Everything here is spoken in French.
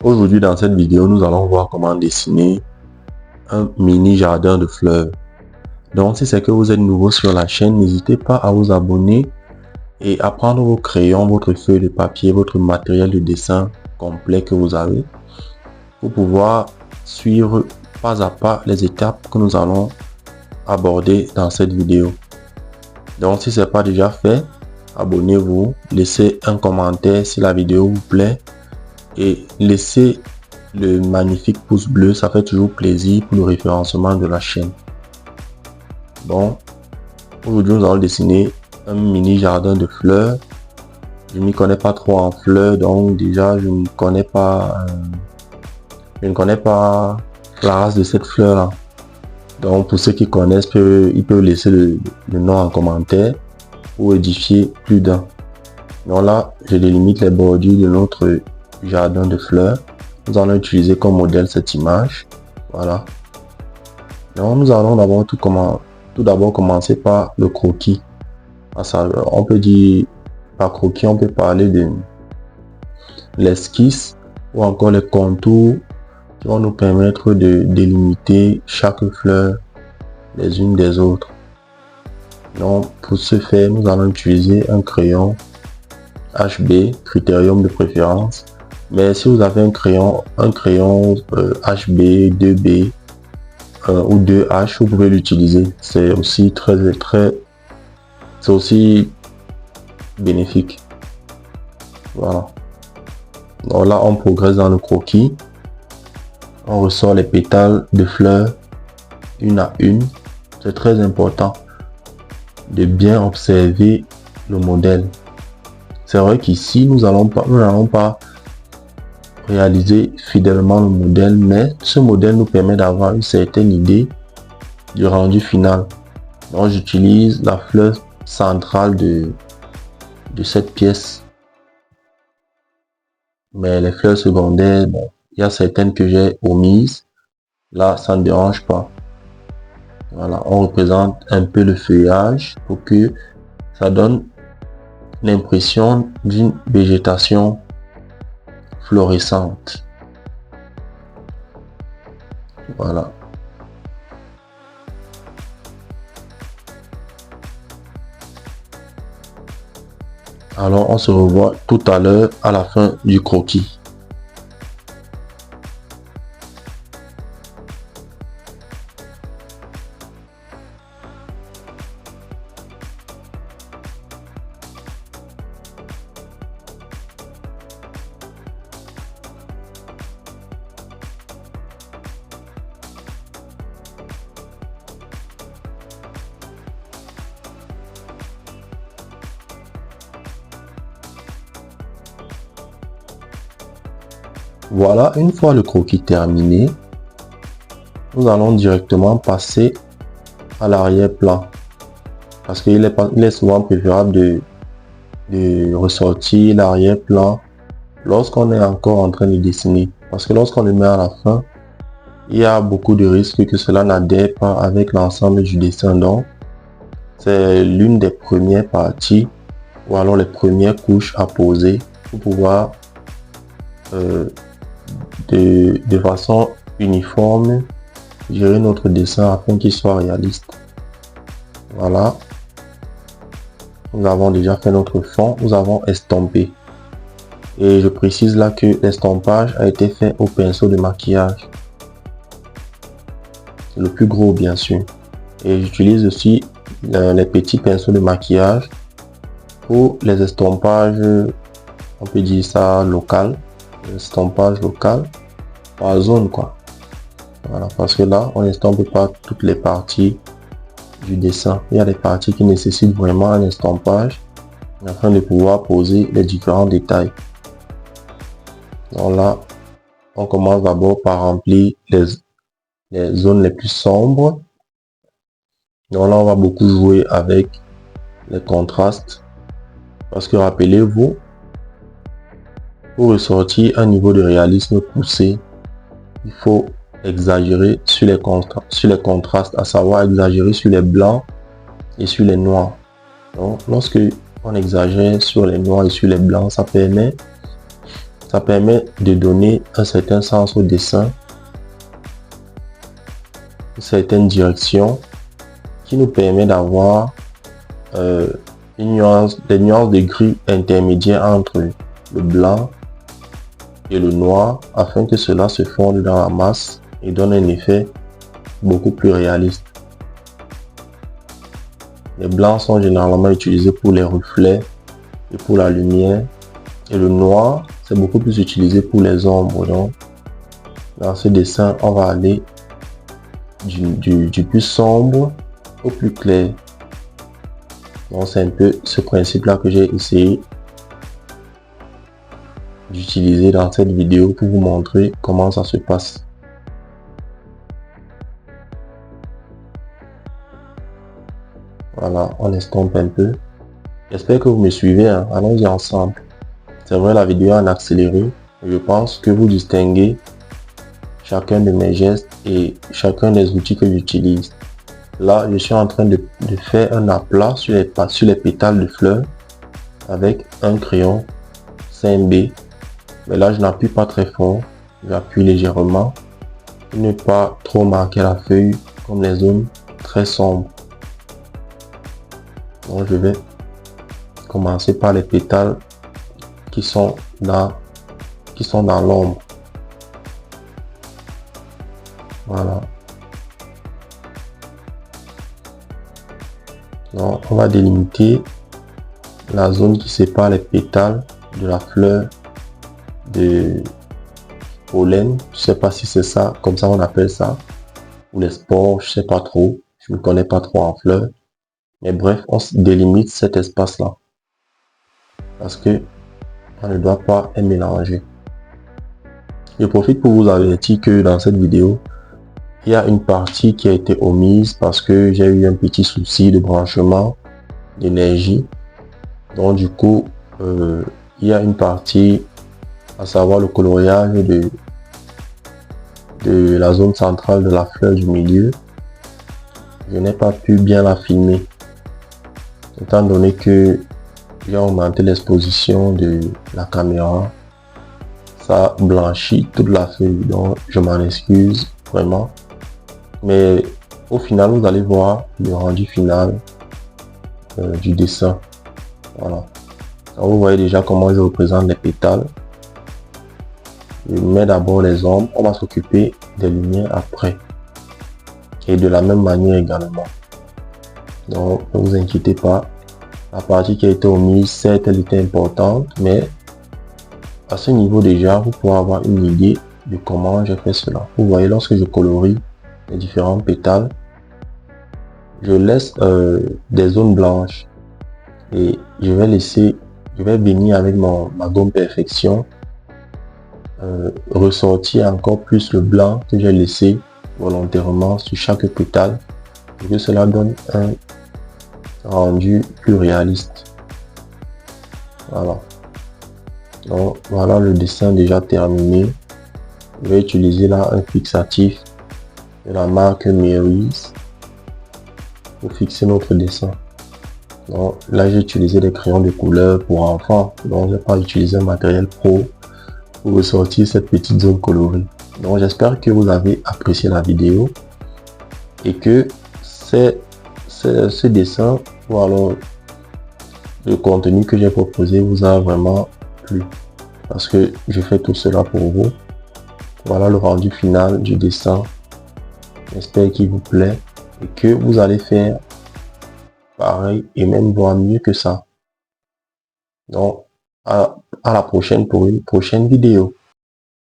Aujourd'hui, dans cette vidéo, nous allons voir comment dessiner un mini jardin de fleurs. Donc, si c'est que vous êtes nouveau sur la chaîne, n'hésitez pas à vous abonner et à prendre vos crayons, votre feuille de papier, votre matériel de dessin complet que vous avez pour pouvoir suivre pas à pas les étapes que nous allons aborder dans cette vidéo. Donc, si ce n'est pas déjà fait, abonnez-vous, laissez un commentaire si la vidéo vous plaît et laissez le magnifique pouce bleu, ça fait toujours plaisir pour le référencement de la chaîne. Bon, aujourd'hui nous allons dessiner un mini jardin de fleurs. Je ne m'y connais pas trop en fleurs, donc déjà je ne connais pas la race de cette fleur là. Donc pour ceux qui connaissent, ils peuvent laisser le nom en commentaire pour édifier plus d'un. Donc là, je délimite les bordures de notre jardin de fleurs. Nous allons utiliser comme modèle cette image. Voilà. Donc nous allons d'abord tout d'abord commencer par le croquis. On peut dire par croquis, on peut parler de l'esquisse ou encore les contours qui vont nous permettre de délimiter chaque fleur les unes des autres. Donc pour ce faire, nous allons utiliser un crayon HB, Critérium de préférence. Mais si vous avez un crayon HB, 2B ou 2H, vous pouvez l'utiliser. C'est aussi c'est aussi bénéfique. Voilà. Donc là, on progresse dans le croquis. On ressort les pétales de fleurs une à une. C'est très important de bien observer le modèle. C'est vrai qu'ici, nous n'allons pas réaliser fidèlement le modèle, mais ce modèle nous permet d'avoir une certaine idée du rendu final. Donc j'utilise la fleur centrale de cette pièce, mais les fleurs secondaires, bon, il y a certaines que j'ai omises. Là, ça ne dérange pas. Voilà, on représente un peu le feuillage pour que ça donne l'impression d'une végétation fluorescente. Voilà. Alors on se revoit tout à l'heure à la fin du croquis. Voilà, une fois le croquis terminé, nous allons directement passer à l'arrière-plan. Parce qu'il est souvent préférable de ressortir l'arrière-plan lorsqu'on est encore en train de dessiner. Parce que lorsqu'on le met à la fin, il y a beaucoup de risques que cela n'adhère pas avec l'ensemble du dessin. Donc, c'est l'une des premières parties ou alors les premières couches à poser pour pouvoir de façon uniforme gérer notre dessin afin qu'il soit réaliste. Voilà, nous avons déjà fait notre fond, nous avons estompé et je précise là que l'estompage a été fait au pinceau de maquillage, le plus gros bien sûr, et j'utilise aussi les petits pinceaux de maquillage pour les estompages, on peut dire ça local, estompage local par zone quoi. Voilà, parce que là on estompe pas toutes les parties du dessin. Il y a des parties qui nécessitent vraiment un estompage afin de pouvoir poser les différents détails. Donc là on commence d'abord par remplir les zones les plus sombres. Donc là on va beaucoup jouer avec les contrastes parce que rappelez-vous, pour ressortir un niveau de réalisme poussé, il faut exagérer sur les contrastes, à savoir exagérer sur les blancs et sur les noirs. Donc lorsque on exagère sur les noirs et sur les blancs, ça permet Ça permet de donner un certain sens au dessin, une certaine direction qui nous permet d'avoir des nuances de gris intermédiaires entre le blanc et le noir afin que cela se fonde dans la masse et donne un effet beaucoup plus réaliste. Les blancs sont généralement utilisés pour les reflets et pour la lumière, et le noir c'est beaucoup plus utilisé pour les ombres. Donc dans ce dessin on va aller du plus sombre au plus clair. Donc c'est un peu ce principe là que j'ai essayé d'utiliser dans cette vidéo pour vous montrer comment ça se passe. Voilà, on estompe un peu. J'espère que vous me suivez, hein. Allons-y ensemble. C'est vrai, la vidéo en accéléré. Je pense que vous distinguez chacun de mes gestes et chacun des outils que j'utilise. Là, je suis en train de faire un aplat sur les pétales de fleurs avec un crayon 5B. Mais là, je n'appuie pas très fort. J'appuie légèrement pour ne pas trop marquer la feuille comme les zones très sombres. Donc, je vais commencer par les pétales qui sont dans l'ombre. Voilà. Donc, on va délimiter la zone qui sépare les pétales de la fleur de pollen. Je sais pas si c'est ça, comme ça on appelle ça, ou les spores, je sais pas trop. Je ne connais pas trop en fleurs. Mais bref, on délimite cet espace-là. Parce que on ne doit pas être mélangé. Je profite pour vous avertir que dans cette vidéo, il y a une partie qui a été omise parce que j'ai eu un petit souci de branchement d'énergie. Donc du coup, il y a une partie, à savoir le coloriage de la zone centrale de la fleur du milieu. Je n'ai pas pu bien la filmer, étant donné que j'ai augmenté l'exposition de la caméra. Ça blanchit toute la feuille, donc je m'en excuse vraiment. Mais au final, vous allez voir le rendu final du dessin. Voilà. Donc, vous voyez déjà comment je représente les pétales. Je mets d'abord les ombres. On va s'occuper des lumières après. Et de la même manière également. Donc, ne vous inquiétez pas. La partie qui a été omise, certes, elle était importante, mais à ce niveau déjà, vous pouvez avoir une idée de comment j'ai fait cela. Vous voyez, lorsque je colorie les différents pétales, je laisse des zones blanches et je vais venir avec ma gomme perfection ressortir encore plus le blanc que j'ai laissé volontairement sur chaque pétale et que cela donne un rendu plus réaliste. Voilà. Donc voilà le dessin déjà terminé. Je vais utiliser là un fixatif de la marque Meris pour fixer notre dessin. Donc là j'ai utilisé des crayons de couleur pour enfants, donc je n'ai pas utilisé un matériel pro pour ressortir cette petite zone colorée. Donc j'espère que vous avez apprécié la vidéo et que ce dessin ou alors le contenu que j'ai proposé vous a vraiment plu, parce que je fais tout cela pour vous. Voilà le rendu final du dessin. J'espère qu'il vous plaît et que vous allez faire pareil et même voir mieux que ça. Donc à la prochaine pour une prochaine vidéo.